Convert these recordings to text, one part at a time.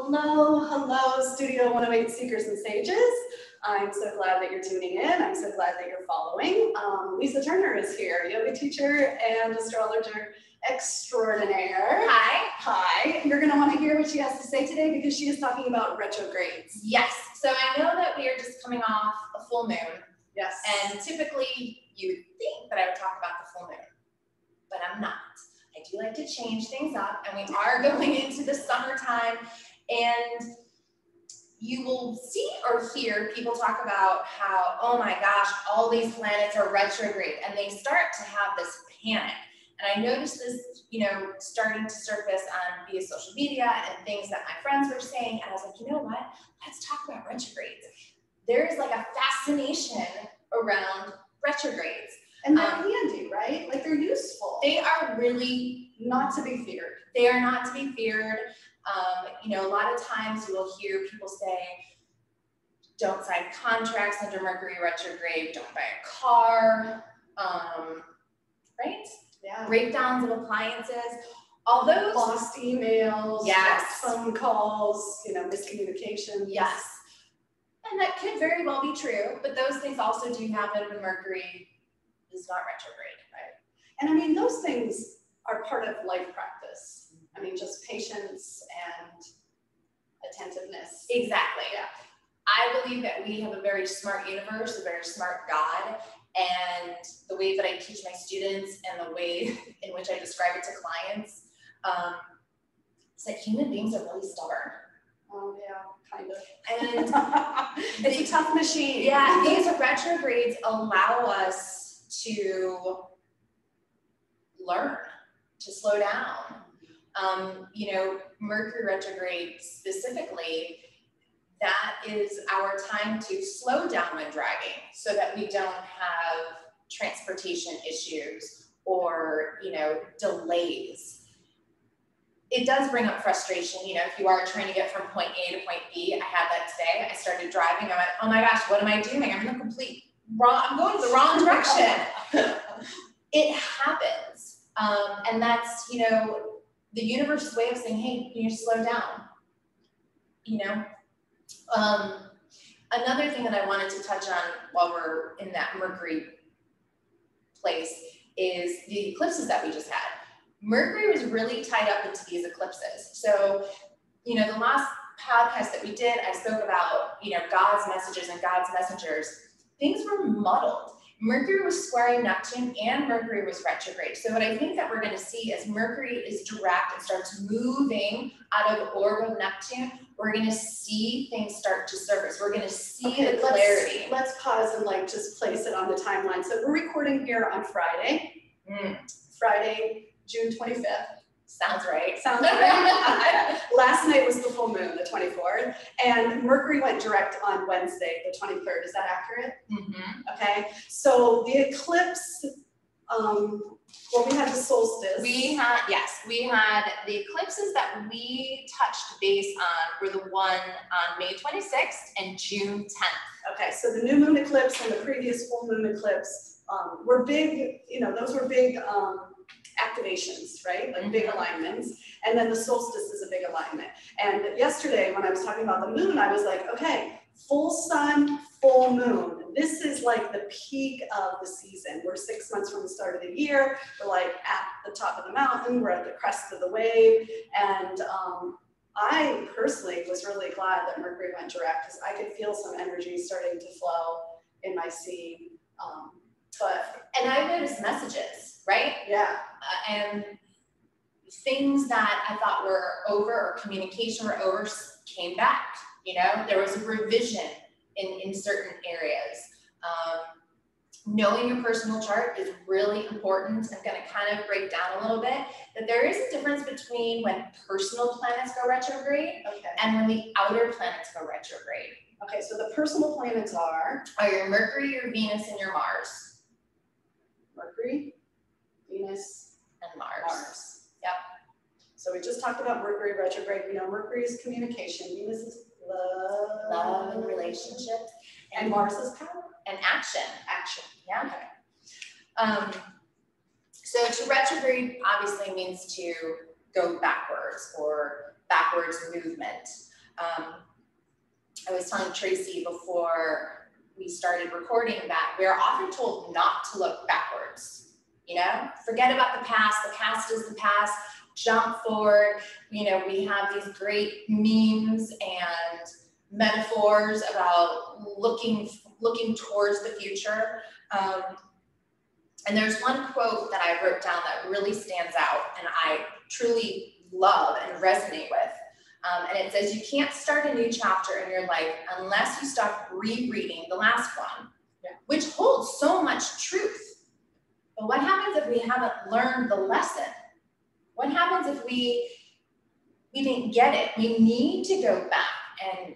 Hello, Studio 108 Seekers and Sages. I'm so glad that you're tuning in. I'm so glad that you're following. Lisa Turner is here, yoga teacher and astrologer extraordinaire. Hi. You're going to want to hear what she has to say today because she is talking about retrogrades. Yes. So I know that we are just coming off a full moon. Yes. And typically you would think that I would talk about the full moon, but I'm not. I do like to change things up, and we are going into the summertime, and you will see or hear people talk about how, oh my gosh, all these planets are retrograde, and they start to have this panic. And I noticed this, starting to surface on via social media and things that my friends were saying, and I was like, you know what? Let's talk about retrogrades. There's like a fascination around retrogrades. And they're handy, right? Like they're useful. They are really not to be feared. They are not to be feared. A lot of times you will hear people say, don't sign contracts under Mercury retrograde, don't buy a car, right? Yeah. Breakdowns of appliances, all those. Lost emails, yes. Phone calls, miscommunication. Yes. And that could very well be true, but those things also do happen when Mercury is not retrograde, right? And I mean, those things are part of life practice. I mean, just patience and attentiveness. Exactly. Yeah. I believe that we have a very smart universe, a very smart God, and the way that I teach my students and the way in which I describe it to clients, it's like human beings are really stubborn. Oh yeah, kind of. And it's a tough machine. Yeah, these retrogrades allow us to learn, to slow down. Mercury retrograde specifically, that is our time to slow down when driving so that we don't have transportation issues or, delays. It does bring up frustration, if you are trying to get from point A to point B. I had that today. I started driving. I went, oh my gosh, what am I doing? I'm I'm going the wrong direction. It happens. And that's, the universe's way of saying, hey, you need to slow down. Another thing that I wanted to touch on while we're in that Mercury place is the eclipses that we just had. Mercury was really tied up into these eclipses. So, the last podcast that we did, I spoke about, God's messages and God's messengers. Things were muddled. Mercury was squaring Neptune and Mercury was retrograde. So what I think that we're going to see as Mercury is direct and starts moving out of orb of Neptune, we're going to see things start to surface. We're going to see the clarity. Let's pause and just place it on the timeline. So we're recording here on Friday. Friday, June 25th. Sounds right. Last night was the full moon, the 24th, and Mercury went direct on Wednesday, the 23rd. Is that accurate? Mm-hmm. Okay. So the eclipse, we had the solstice. We had the eclipses that we touched base on were the one on May 26th and June 10th. Okay. So the new moon eclipse and the previous full moon eclipse were big. Those were big. Activations, right? Like big alignments. And then the solstice is a big alignment. And yesterday when I was talking about the moon, I was like, okay, full sun, full moon. This is like the peak of the season. We're 6 months from the start of the year. We're like at the top of the mountain. We're at the crest of the wave. And I personally was really glad that Mercury went direct because I could feel some energy starting to flow in my seed. And I noticed messages, right? Yeah. And things that I thought were over or communication were over came back. There was a revision in certain areas. Knowing your personal chart is really important. I'm going to kind of break down a little bit that there is a difference between when personal planets go retrograde and when the outer planets go retrograde. Okay, so the personal planets are your Mercury, your Venus, and your Mars. Mercury, Venus, and Mars. Yep. So we just talked about Mercury retrograde. Mercury is communication. Venus is love and relationships. And Mars is power. And action. Action. Yeah. Okay. So to retrograde obviously means to go backwards or backwards movement. I was telling Tracy before we started recording that we're often told not to look backwards, you know, forget about the past is the past, jump forward. You know, we have these great memes and metaphors about looking towards the future. And there's one quote that I wrote down that really stands out and I truly love and resonate with. And it says, you can't start a new chapter in your life unless you stop rereading the last one, which holds so much truth. But what happens if we haven't learned the lesson? What happens if we didn't get it? We need to go back and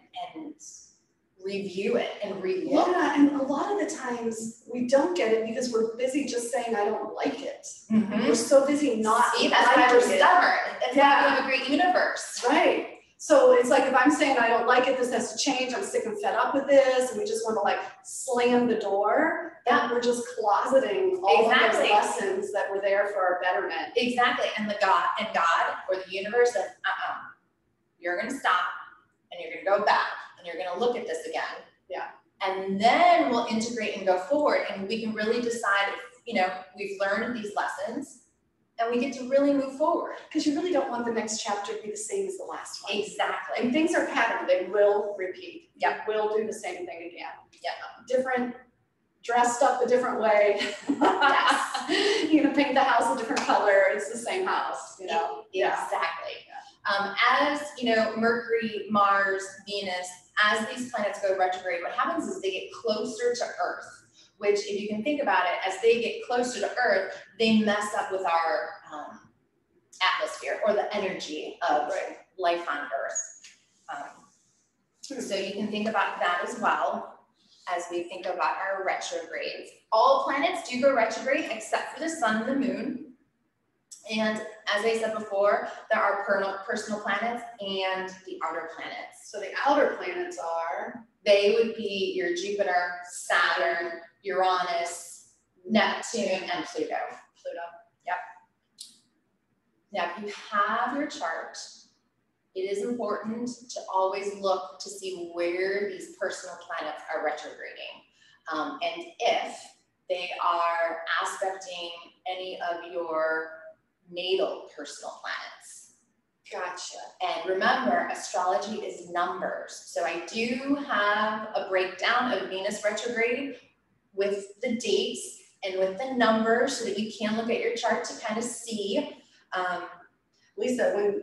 review it and relook. Yeah, and a lot of the times we don't get it because we're busy just saying, I don't like it. Mm-hmm. We're so busy not See, that's why we're stubborn. That's why we have a great universe. Right. So it's like, if I'm saying I don't like it, this has to change, I'm sick and fed up with this, and we just want to like slam the door, Yeah. we're just closeting all of those lessons that were there for our betterment. Exactly. And God or the universe says, you're going to stop and you're going to go back and you're going to look at this again. Yeah. And then we'll integrate and go forward, and we can really decide if, you know, we've learned these lessons and we get to really move forward. Because you really don't want the next chapter to be the same as the last one. Exactly. And things are patterned, they will repeat. Yeah. We'll do the same thing again. Yeah. Different, dressed up a different way. Yes. You're gonna paint the house a different color, it's the same house, you know? Exactly. As, you know, Mercury, Mars, Venus, as these planets go retrograde, what happens is they get closer to Earth, which, if you can think about it, as they get closer to Earth, they mess up with our atmosphere or the energy of life on Earth. So you can think about that as well as we think about our retrogrades. All planets do go retrograde except for the sun and the moon. And as I said before, there are personal planets and the outer planets. So the outer planets are? They would be your Jupiter, Saturn, Uranus, Neptune, and Pluto. Yep. Now, if you have your chart, it is important to always look to see where these personal planets are retrograding. And if they are aspecting any of your natal personal planets. Gotcha. And remember, astrology is numbers. So I do have a breakdown of Venus retrograde with the dates and with the numbers so that you can look at your chart to kind of see. Lisa, when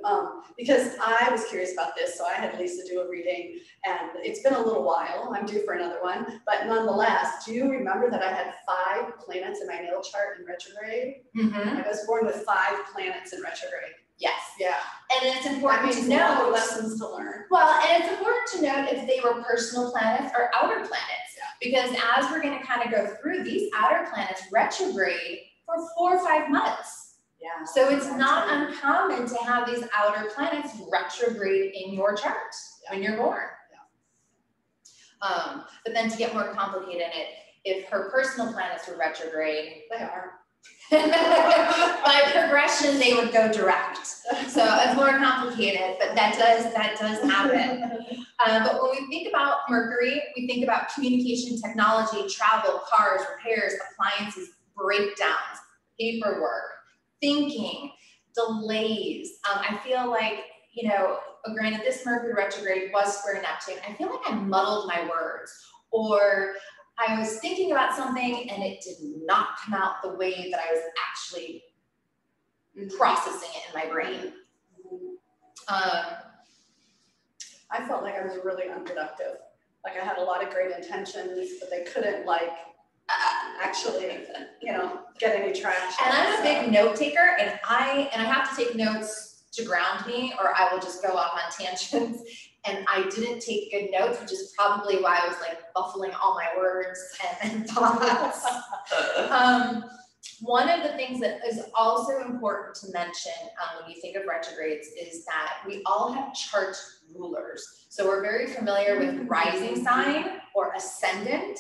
because I was curious about this, so I had Lisa do a reading, and it's been a little while. I'm due for another one, but nonetheless, do you remember that I had 5 planets in my natal chart in retrograde? Mm-hmm. I was born with 5 planets in retrograde. Yes. Yeah. And it's important to know know lessons to learn. Well, and it's important to note if they were personal planets or outer planets, because as we're going to kind of go through, these outer planets retrograde for 4 or 5 months. Yeah. So it's not uncommon to have these outer planets retrograde in your chart when you're born. Yeah. But then to get more complicated in it, if her personal planets were retrograde, They are. by progression, they would go direct. So it's more complicated, but that does happen. But when we think about Mercury, we think about communication, technology, travel, cars, repairs, appliances, breakdowns, paperwork, thinking, delays. I feel like, you know, granted this Mercury retrograde was square Neptune. I feel like I muddled my words, or I was thinking about something and it did not come out the way that I was actually processing it in my brain. I felt like I was really unproductive. Like I had a lot of great intentions, but they couldn't like actually, you know, get any traction. And I'm a big note taker, and I have to take notes to ground me, or I will just go off on tangents. And I didn't take good notes, which is probably why I was like buffling all my words and thoughts. One of the things that is also important to mention when you think of retrogrades is that we all have chart rulers. So we're very familiar with rising sign or ascendant.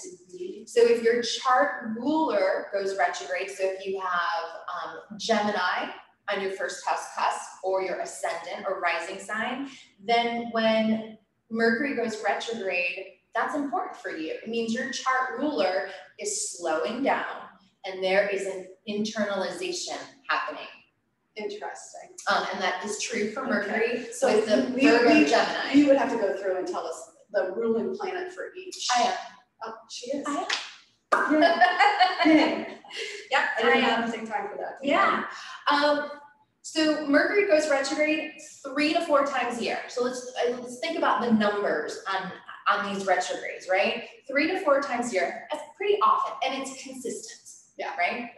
So if your chart ruler goes retrograde, so if you have Gemini on your first house cusp, or your ascendant or rising sign, then when Mercury goes retrograde, that's important for you. It means your chart ruler is slowing down and there is an internalization happening. Interesting. And that is true for Mercury. Okay. So with the Virgo Gemini. You would have to go through and tell us the ruling planet for each. I am. Oh, she is. I am. Yeah. Yep, I didn't have to take time for that. Yeah. So Mercury goes retrograde 3 to 4 times a year. So let's think about the numbers on these retrogrades, right? 3 to 4 times a year. That's pretty often, and it's consistent. Yeah. Right?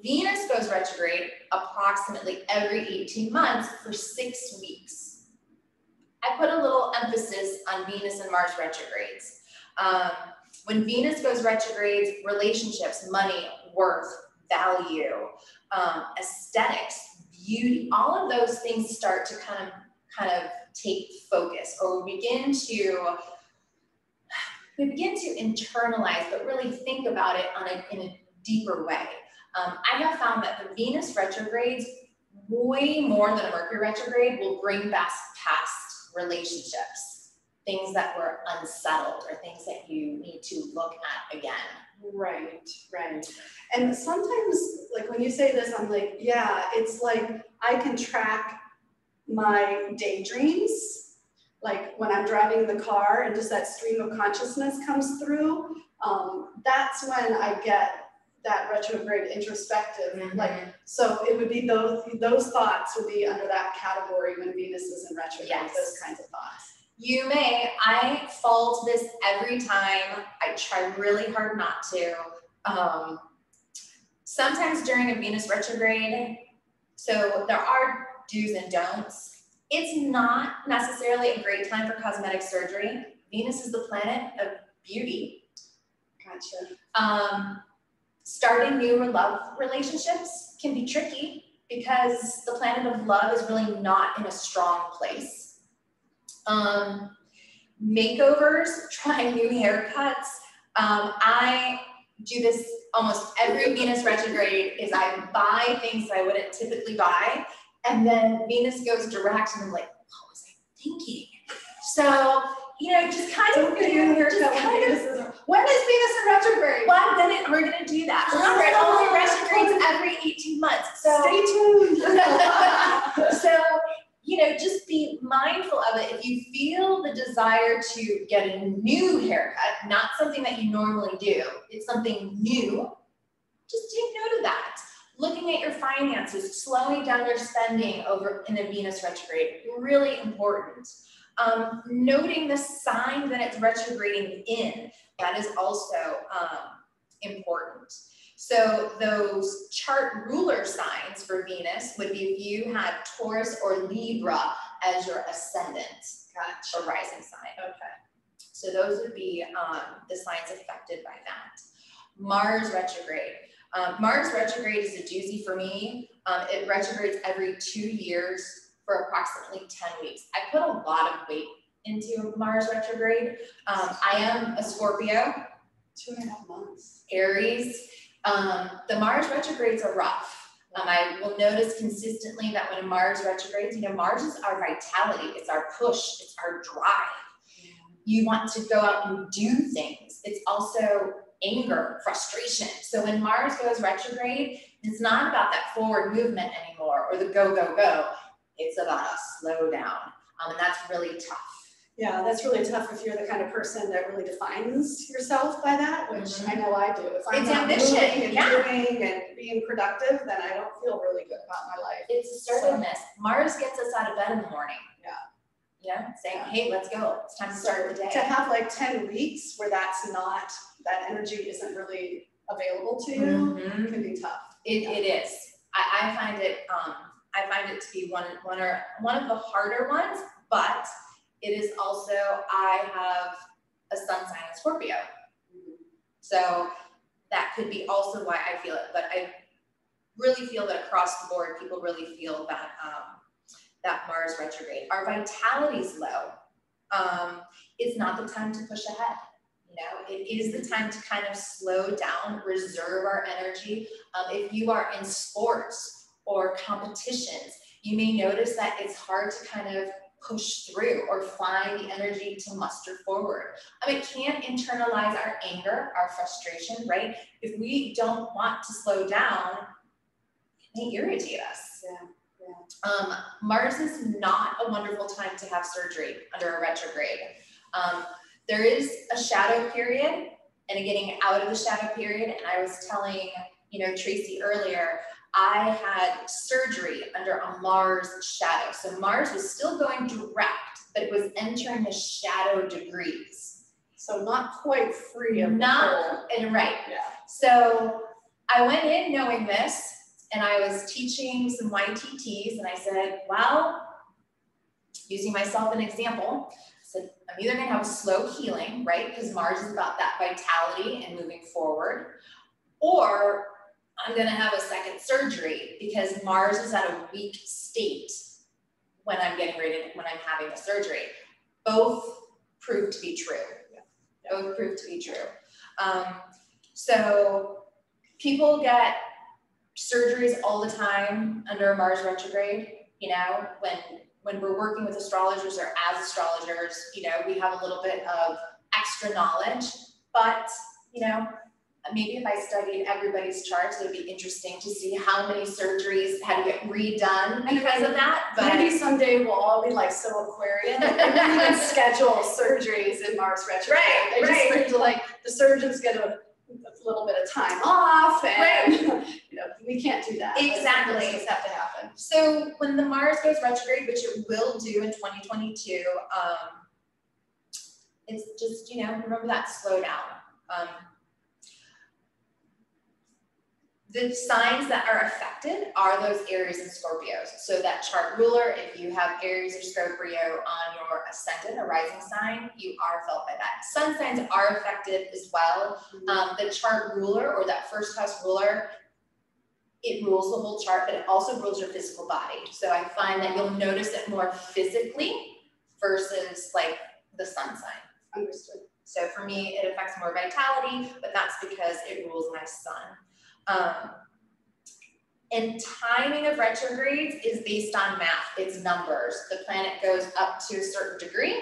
Venus goes retrograde approximately every 18 months for 6 weeks. I put a little emphasis on Venus and Mars retrogrades. When Venus goes retrogrades, relationships, money, worth, value, aesthetics, beauty, all of those things start to kind of take focus, or we begin to internalize, but really think about it in a deeper way. I have found that the Venus retrogrades, way more than a Mercury retrograde, will bring back past relationships, things that were unsettled or things that you need to look at again. Right. And sometimes, like when you say this, I'm like, yeah, it's like I can track my daydreams, like when I'm driving the car and just that stream of consciousness comes through. That's when I get that retrograde introspective, like, so it would be those thoughts would be under that category when Venus is in retrograde, Yes. those kinds of thoughts. You may. I fall to this every time. I try really hard not to. Sometimes during a Venus retrograde, so there are do's and don'ts. It's not necessarily a great time for cosmetic surgery. Venus is the planet of beauty. Gotcha. Starting new love relationships can be tricky because the planet of love is really not in a strong place. Makeovers, trying new haircuts. I do this almost every Venus retrograde is I buy things that I wouldn't typically buy, and then Venus goes direct and I'm like, what was I thinking? So, just kind of when Venus is in retrograde? Well, we're gonna do that. Remember, it only retrogrades every 18 months. So stay tuned. So, just be mindful of it. If you feel the desire to get a new haircut, not something that you normally do, it's something new, just take note of that. Looking at your finances, slowing down your spending over in a Venus retrograde, really important. Noting the sign that it's retrograding in, that is also important. So those chart ruler signs for Venus would be if you had Taurus or Libra as your ascendant or rising sign. Okay. So those would be the signs affected by that. Mars retrograde. Mars retrograde is a doozy for me. It retrogrades every 2 years for approximately 10 weeks. I put a lot of weight into Mars retrograde. I am a Scorpio. 2.5 months. Aries. The Mars retrogrades are rough. I will notice consistently that when Mars retrogrades, Mars is our vitality, it's our push, it's our drive. You want to go out and do things. It's also anger, frustration. So when Mars goes retrograde, it's not about that forward movement anymore or the go, go, go. It's about a slow down. And that's really tough. Yeah, that's really tough if you're the kind of person that really defines yourself by that, which I know I do. If I'm not moving and doing and being productive, then I don't feel really good about my life. It's assertiveness. Mars gets us out of bed in the morning. Saying, hey, let's go. It's time to start the day. To have like 10 weeks where that energy isn't really available to you can be tough. It is. I find it to be one of the harder ones, but it is also, I have a sun sign in Scorpio. So that could be also why I feel it, but I really feel that across the board, people really feel that that Mars retrograde. Our vitality is low. It's not the time to push ahead. It is the time to kind of slow down, reserve our energy. If you are in sports or competitions, you may notice that it's hard to kind of push through or find the energy to muster forward. I mean, can't internalize our anger, our frustration, right? If we don't want to slow down, it may irritate us. Mars is not a wonderful time to have surgery under a retrograde. There is a shadow period and a getting out of the shadow period. And I was telling, Tracy earlier, I had surgery under a Mars shadow. So Mars was still going direct, but it was entering the shadow degrees. So not quite free of right. Yeah. So I went in knowing this, and I was teaching some YTTs, and I said, well, using myself as an example, I said, I'm either gonna have a slow healing, right? Because Mars is about that vitality and moving forward, or I'm gonna have a second surgery because Mars is at a weak state when I'm having the surgery. Both proved to be true. Both proved to be true. So people get surgeries all the time under Mars retrograde, when we're working with astrologers or as astrologers, we have a little bit of extra knowledge, but, maybe if I studied everybody's charts, it would be interesting to see how many surgeries had to get redone because of that. But maybe someday we'll all be like so Aquarian that they won't even schedule surgeries in Mars retrograde. They just the surgeon's get a little bit of time off, and we can't do that. Exactly. Those things have to happen. So when the Mars goes retrograde, which it will do in 2022, it's just, remember that slowdown. The signs that are affected are those Aries and Scorpios. So that chart ruler, if you have Aries or Scorpio on your ascendant or rising sign, you are felt by that. Sun signs are affected as well. The chart ruler, or that first house ruler, it rules the whole chart, but it also rules your physical body. So I find that you'll notice it more physically versus like the sun sign. Understood. So for me, it affects more vitality, but that's because it rules my sun. And timing of retrogrades is based on math. It's numbers. The planet goes up to a certain degree,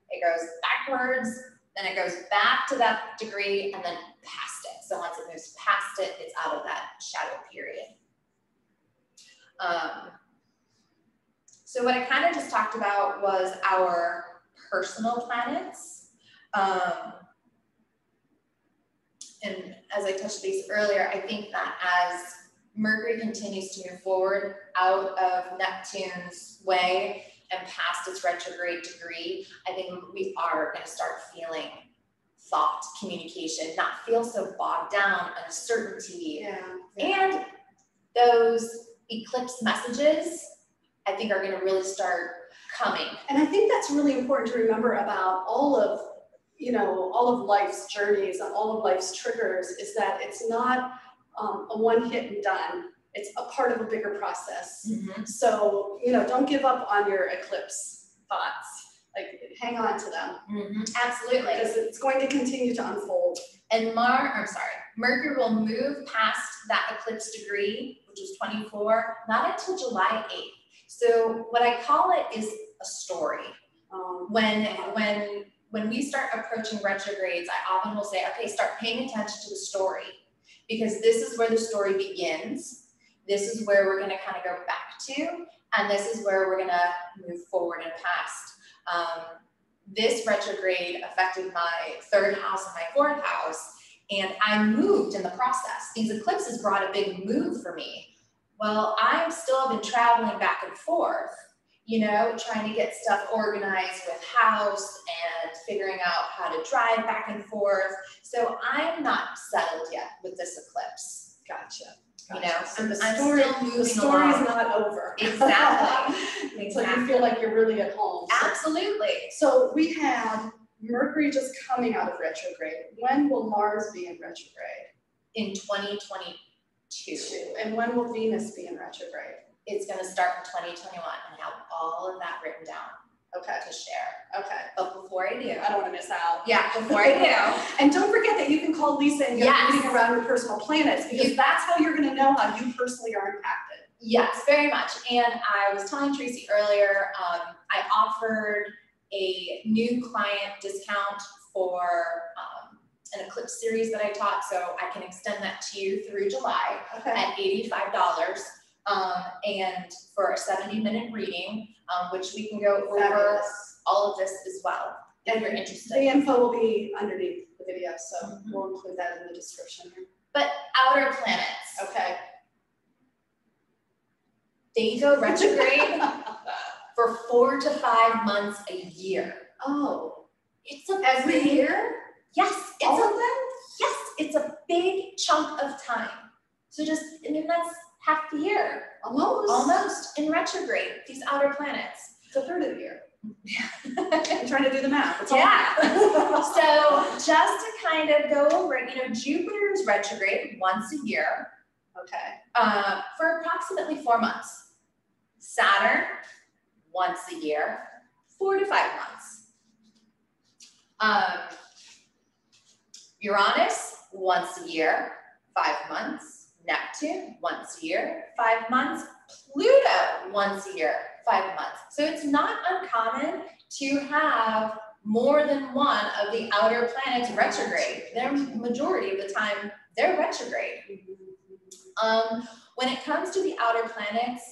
it goes backwards, then it goes back to that degree, and then past it. So once it moves past it, it's out of that shadow period. So what I kind of just talked about was our personal planets. And as I touched base earlier, I think that as Mercury continues to move forward out of Neptune's way and past its retrograde degree, I think we are going to start feeling thought, communication, not feel so bogged down, uncertainty. And those eclipse messages, I think, are going to really start coming. And I think that's really important to remember about all of life's journeys and all of life's triggers, is that it's not a one hit and done. It's a part of a bigger process. So, don't give up on your eclipse thoughts. Like, hang on to them. Absolutely. Because it's going to continue to unfold. And Mercury will move past that eclipse degree, which is 24, not until July 8th. So what I call it is a story. When we start approaching retrogrades, I often will say, okay, start paying attention to the story, because this is where the story begins. This is where we're going to kind of go back to, and this is where we're going to move forward and past. This retrograde affected my third house and my fourth house, and I moved in the process. These eclipses brought a big move for me. Well, I still have been traveling back and forth, trying to get stuff organized with house and figuring out how to drive back and forth. So I'm not settled yet with this eclipse. Gotcha. So I'm still moving along. The story's not over. Exactly. So you feel like you're really at home. Absolutely. So we had Mercury just coming out of retrograde. When will Mars be in retrograde? In 2022. And when will Venus be in retrograde? It's going to start in 2021, and I have all of that written down to share. Okay. But before I do, I don't want to miss out. Yeah, before I do. And don't forget that you can call Lisa and get a reading around your personal planets, because that's how you're going to know how you personally are impacted. Yes, very much. And I was telling Tracy earlier, I offered a new client discount for an eclipse series that I taught, so I can extend that to you through July at $85. And for a 70-minute reading, which we can go over all of this as well, if you're interested. The info will be underneath the video, so we'll include that in the description here. But outer planets. Okay. They go retrograde for 4 to 5 months a year. Oh. It's a every year? Yes. It's all of them? Yes, it's a big chunk of time. So just, I mean, that's half the year. Almost in retrograde, these outer planets. It's a third of the year. I'm trying to do the math. It's yeah. So just to kind of go over it, you know, Jupiter is retrograde once a year. Okay. For approximately 4 months. Saturn, once a year, 4 to 5 months. Uranus, once a year, 5 months. Neptune, once a year, 5 months. Pluto, once a year, 5 months. So it's not uncommon to have more than one of the outer planets retrograde. They're majority of the time, they're retrograde. When it comes to the outer planets,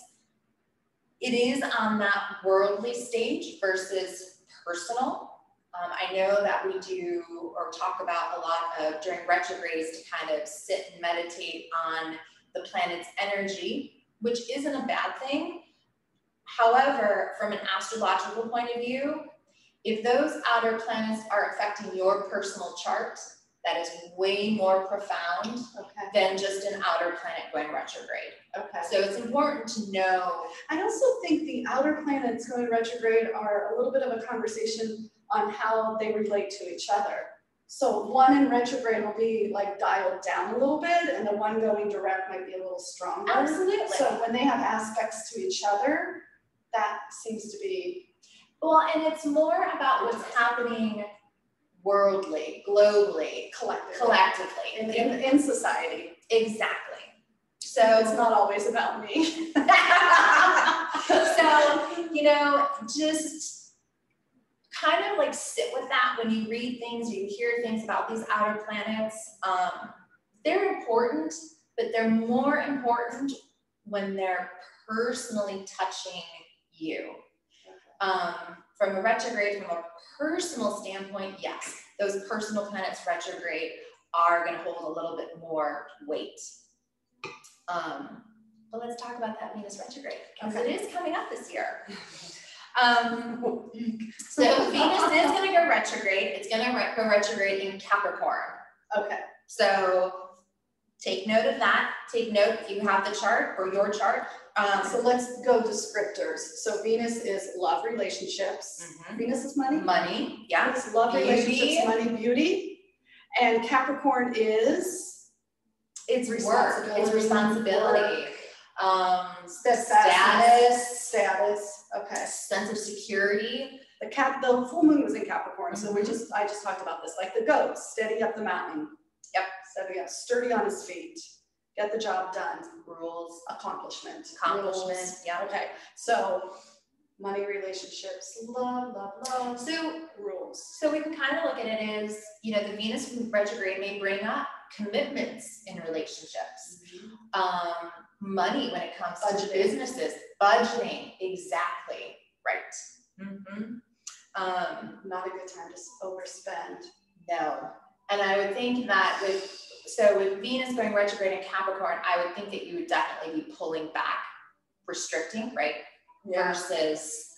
it is on that worldly stage versus personal. I know that we do or talk about a lot of during retrogrades to kind of sit and meditate on the planet's energy, which isn't a bad thing. However, from an astrological point of view, if those outer planets are affecting your personal chart, that is way more profound than just an outer planet going retrograde. Okay. So it's important to know. I also think the outer planets going retrograde are a little bit of a conversation on how they relate to each other. So one in retrograde will be like dialed down a little bit, and the one going direct might be a little stronger. Absolutely. So when they have aspects to each other, that seems to be. Well, and it's more about what's happening worldly, globally, collectively. In society. Exactly. So it's not always about me. So, you know, just kind of like sit with that when you read things, you hear things about these outer planets. They're important, but they're more important when they're personally touching you. From a retrograde, from a personal standpoint, yes, those personal planets retrograde are going to hold a little bit more weight. But let's talk about that Venus retrograde, because it is coming up this year. So Venus is going to go retrograde. It's going to go retrograde in Capricorn. Okay. So take note of that. Take note if you have the chart or your chart. So let's go descriptors. So Venus is love, relationships. Venus is money. Money, yeah. It's love, relationships, money, beauty. And Capricorn is it's responsibility. It's responsibility. Status. Okay. Sense of security. The full moon was in Capricorn, so I just talked about this. Like the goat, steady up the mountain. Yep. Steady up, sturdy on his feet. Get the job done. Rules, accomplishment. Rules. Yeah. Okay. So money, relationships, love. So rules. So we can kind of look at it as, you know, the Venus retrograde may bring up commitments in relationships. Money when it comes to businesses, budgeting, exactly, right. Not a good time to overspend. No. And I would think that with Venus going retrograde in Capricorn, I would think that you would definitely be pulling back, restricting, right? Yeah. Versus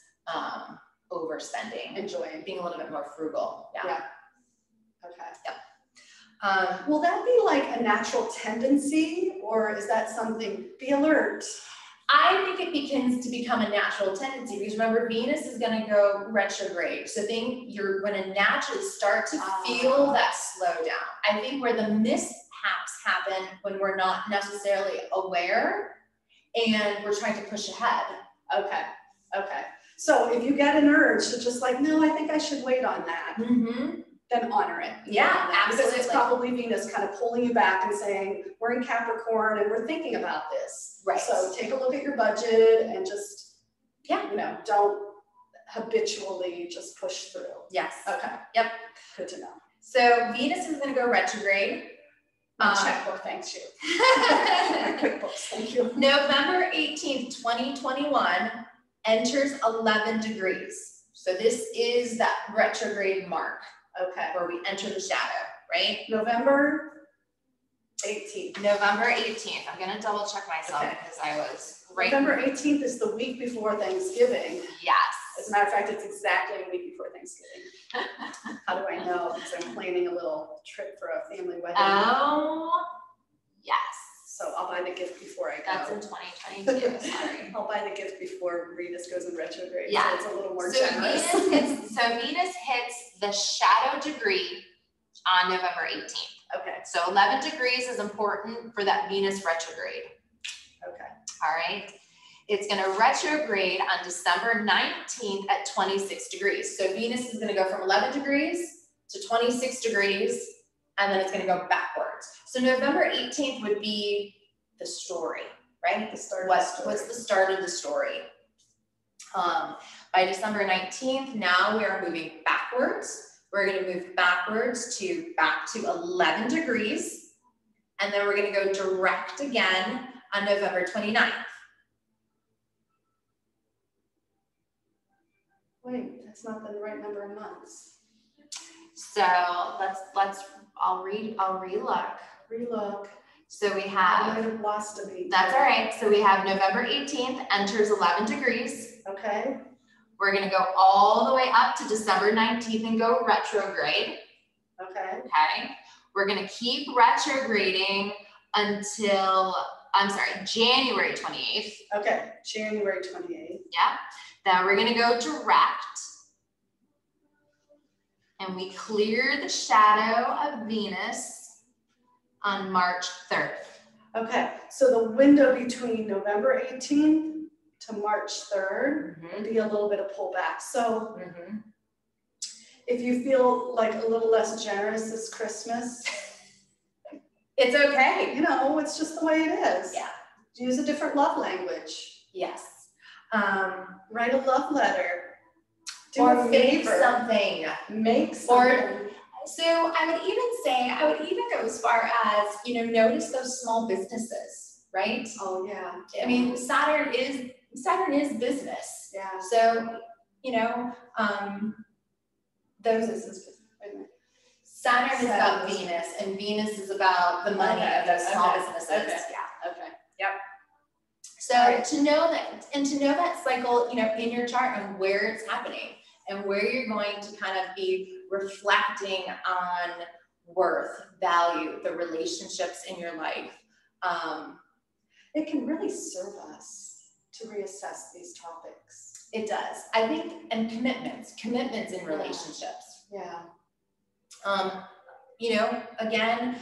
overspending. Enjoying. Being a little bit more frugal. Yeah. Okay. Yep. Will that be like a natural tendency, or is that something, be alert? I think it begins to become a natural tendency, because remember, Venus is going to go retrograde. So you're going to naturally start to feel that slowdown. I think where the mishaps happen when we're not necessarily aware and we're trying to push ahead. Okay. So if you get an urge to just like, no, I think I should wait on that. then honor it. Yeah, Because absolutely. it's probably Venus kind of pulling you back and saying, we're in Capricorn and we're thinking about this. Right. So take a look at your budget and just, Yeah. you know, don't habitually just push through. Yes. Okay. Yep. Good to know. So Venus is going to go retrograde. My checkbook, thanks you. My QuickBooks, thank you. November 18th, 2021 enters 11 degrees. So this is that retrograde mark, Okay. where we enter the shadow, right? November 18th. November 18th. I'm going to double check myself Okay. because I was right. November 18th is the week before Thanksgiving. Yes. As a matter of fact, it's exactly a week before Thanksgiving. How do I know? Because I'm planning a little trip for a family wedding. Oh, yes. So I'll buy the gift before I go. That's in 2022, sorry. I'll buy the gift before Venus goes in retrograde. Yeah. So it's a little more So generous. Venus hits the shadow degree on November 18th. Okay. So 11 degrees is important for that Venus retrograde. Okay. All right. It's going to retrograde on December 19th at 26 degrees. So Venus is going to go from 11 degrees to 26 degrees, and then it's going to go backwards. So November 18th would be the story, right? The start of the story. What's the start of the story? By December 19th, now we are moving backwards. We're going to move backwards back to 11 degrees, and then we're going to go direct again on November 29th. Wait, that's not the right number of months. So I'll relook. Relook. So we I have, might have lost a beat. that's all right. So we have November 18th enters 11 degrees. Okay. We're going to go all the way up to December 19th and go retrograde. Okay. Okay. We're going to keep retrograding until, January 28th. Okay. January 28th. Yeah. Then we're going to go direct. And we clear the shadow of Venus on March 3rd. Okay. So the window between November 18th to March 3rd will be a little bit of pullback. So if you feel like a little less generous this Christmas, it's okay. you know, it's just the way it is. Yeah. Use a different love language. Yes. Write a love letter. Do or a make favor. something. Make something. So I would even go as far as, notice those small businesses, right? Oh yeah. I mean, Saturn is business. Yeah. So, those Saturn is about Venus, and Venus is about the money of those small businesses. Okay. Yeah. Okay. Yep. So Right. to know that cycle, in your chart and where it's happening and where you're going to kind of be reflecting on worth, value, the relationships in your life. It can really serve us to reassess these topics. It does. I think, and commitments in relationships. Yeah. Again,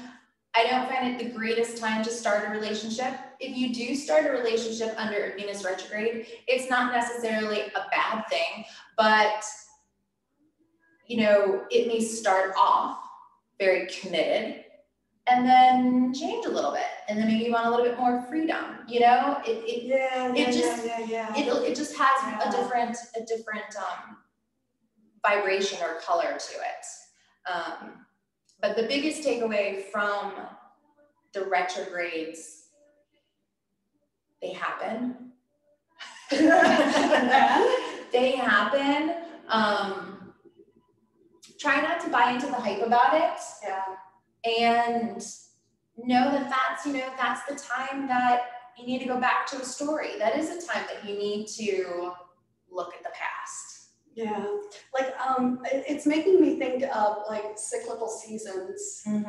I don't find it the greatest time to start a relationship. If you do start a relationship under a Venus retrograde, it's not necessarily a bad thing, but it may start off very committed and then change a little bit, and then maybe you want a little bit more freedom. It just has a different vibration or color to it. But the biggest takeaway from the retrogrades, they happen. They happen. Try not to buy into the hype about it. Yeah. And know that that's the time that you need to go back to a story. That is a time that you need to look at the past. Yeah, like it's making me think of like cyclical seasons, and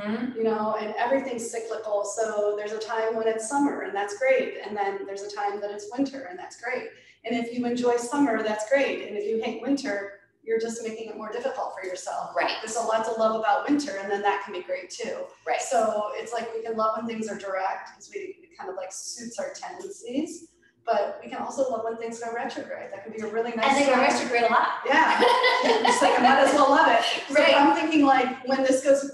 everything's cyclical. So there's a time when it's summer and that's great. And then there's a time that it's winter and that's great. And if you enjoy summer, that's great. And if you hate winter, you're just making it more difficult for yourself. Right. There's a lot to love about winter, and then that can be great too. Right. So it's like we can love when things are direct because it kind of like suits our tendencies. but we can also love when things go retrograde. That could be a really nice And they go time. retrograde a lot. Yeah, it's like I might as well love it. So Right. I'm thinking like when this goes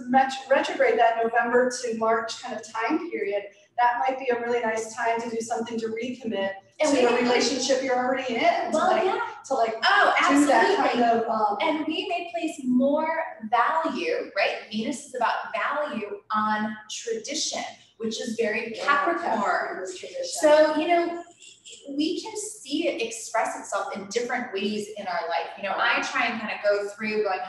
retrograde, that November to March kind of time period, that might be a really nice time to do something to recommit to a relationship you're already in. Well, to like oh, absolutely. do that kind of. And we may place more value, right? Venus is about value on tradition, which is very Capricorn. So, you know, we can see it express itself in different ways in our life. You know, I try and kind of go through like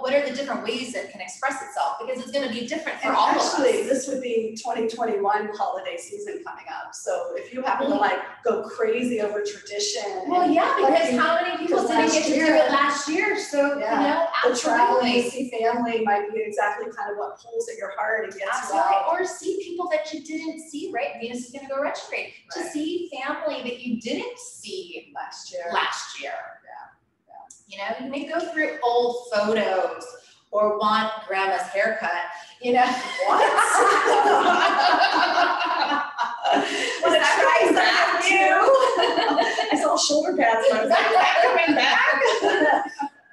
what are the different ways it can express itself, because it's going to be different for all of us. Actually, this would be 2021 holiday season coming up. So if you happen to like go crazy over tradition. Well, yeah, because how many people didn't get to do it last year? So, you know, the traveling to see family might be exactly kind of what pulls at your heart and gets you out. Or see people that you didn't see, right? Venus is going to go retrograde. To see family that you didn't see last year. You know, you may go through old photos or want grandma's haircut, you know. What? Want to try that too? I saw shoulder pads and I was like, is that coming back?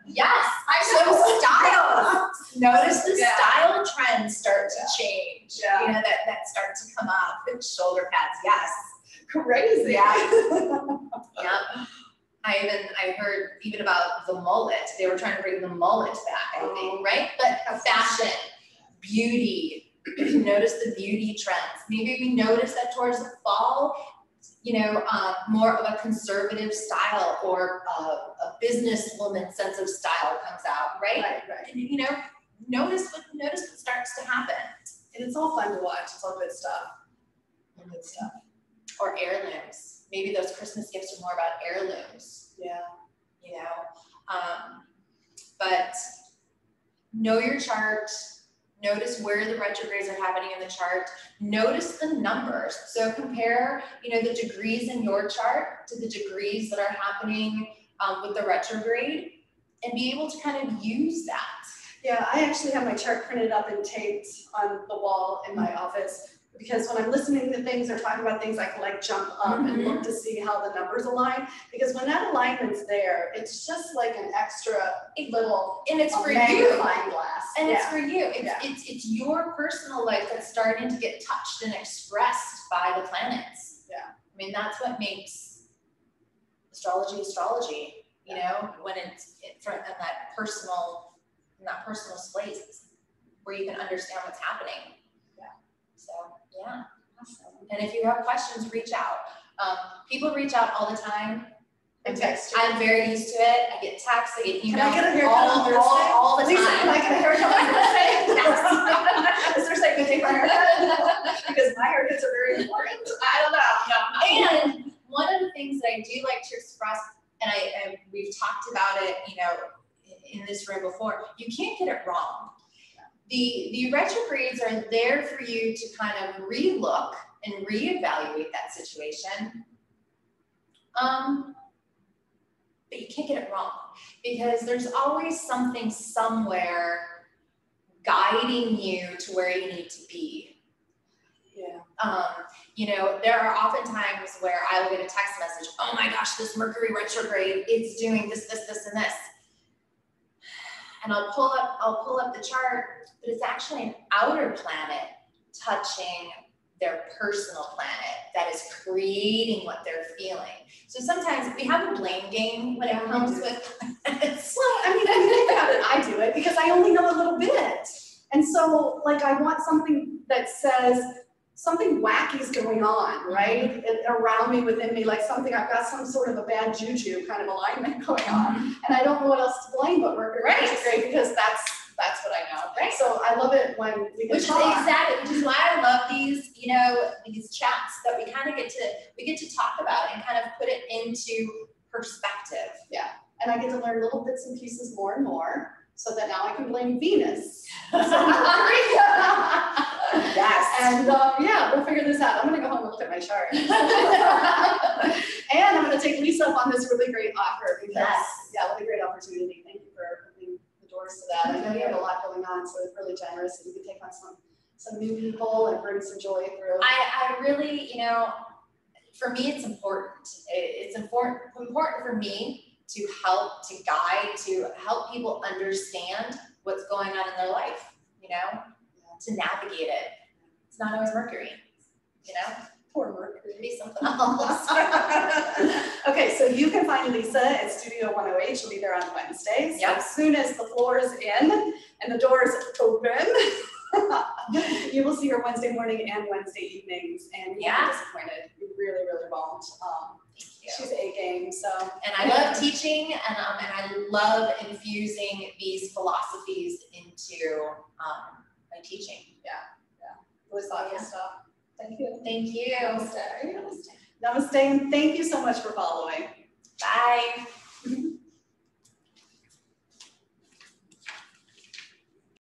Yes, so style. Notice the style trends start to change. You know, that start to come up. Shoulder pads, yes. Crazy. Yeah. I heard even about the mullet. They were trying to bring the mullet back, I think, right? But fashion, beauty, notice the beauty trends. Maybe we notice that towards the fall, you know, more of a conservative style or a businesswoman sense of style comes out, right? Right. And, you know, notice what starts to happen. And it's all fun to watch. It's all good stuff. Good stuff. Or heirlooms. Maybe those Christmas gifts are more about heirlooms. Yeah. You know, but know your chart. Notice where the retrogrades are happening in the chart. Notice the numbers. So compare, you know, the degrees in your chart to the degrees that are happening with the retrograde, and be able to kind of use that. Yeah, I actually have my chart printed up and taped on the wall in my office. Because when I'm listening to things or talking about things, I can like jump up and look to see how the numbers align. Because when that alignment's there, it's just like an extra little magnifying glass. And it's for you. It's your personal life that's starting to get touched and expressed by the planets. Yeah. I mean, that's what makes astrology, you know, when it's in that personal space where you can understand what's happening. So, yeah, awesome. And if you have questions, reach out. People reach out all the time. And text you. I'm very used to it. I get texts, I get emails. Can I get a haircut on Thursday? All the time. Lisa, can I get a haircut on Thursday? Yes. Is Thursday good day for a haircut? Because my haircuts are very important. I don't know. And one of the things that I do like to express, and we've talked about it, you know, in this room before, you can't get it wrong. The retrogrades are there for you to kind of relook and reevaluate that situation. But you can't get it wrong, because there's always something somewhere guiding you to where you need to be. Yeah. You know, there are often times where I will get a text message, oh my gosh, this Mercury retrograde, it's doing this, and this. And I'll pull up the chart, but it's actually an outer planet touching their personal planet that is creating what they're feeling. So sometimes we have a blame game when it comes with planets. Well, I mean, when you think about it, I do it because I only know a little bit. And so, like, I want something that says something wacky's going on, right? Around me, within me, like something, I've got some sort of a bad juju kind of alignment going on. And I don't know what else to blame but Mercury retrograde, because that's what I know. Right. So I love it when we can talk. Which is why I love these, you know, these chats that we kind of get to talk about and kind of put it into perspective. Yeah. And I get to learn little bits and pieces more and more, so that now I can blame Venus. Yes. And yeah, we'll figure this out. I'm gonna go home and look at my chart. And I'm gonna take Lisa up on this really great offer, because yeah, what a great opportunity. Thank you for opening the doors to that. I know you have a lot going on, so it's really generous, and you can take on some new people and bring some joy through. I really, you know, for me, it's important. It's important for me to help, to guide, to help people understand what's going on in their life, you know, to navigate it. It's not always Mercury, you know? Poor Mercury. It'd be something else. Okay, so you can find Lisa at Studio 108. She'll be there on Wednesdays. Yep. As soon as the floor is in and the doors open, you will see her Wednesday morning and Wednesday evenings, and you'll be disappointed. You really, really won't. Thank you. She's A game, so. And I love teaching, and I love infusing these philosophies into my teaching. Yeah. Really thoughtful stuff. Thank you. Thank you. Namaste. Namaste, and thank you so much for following. Bye.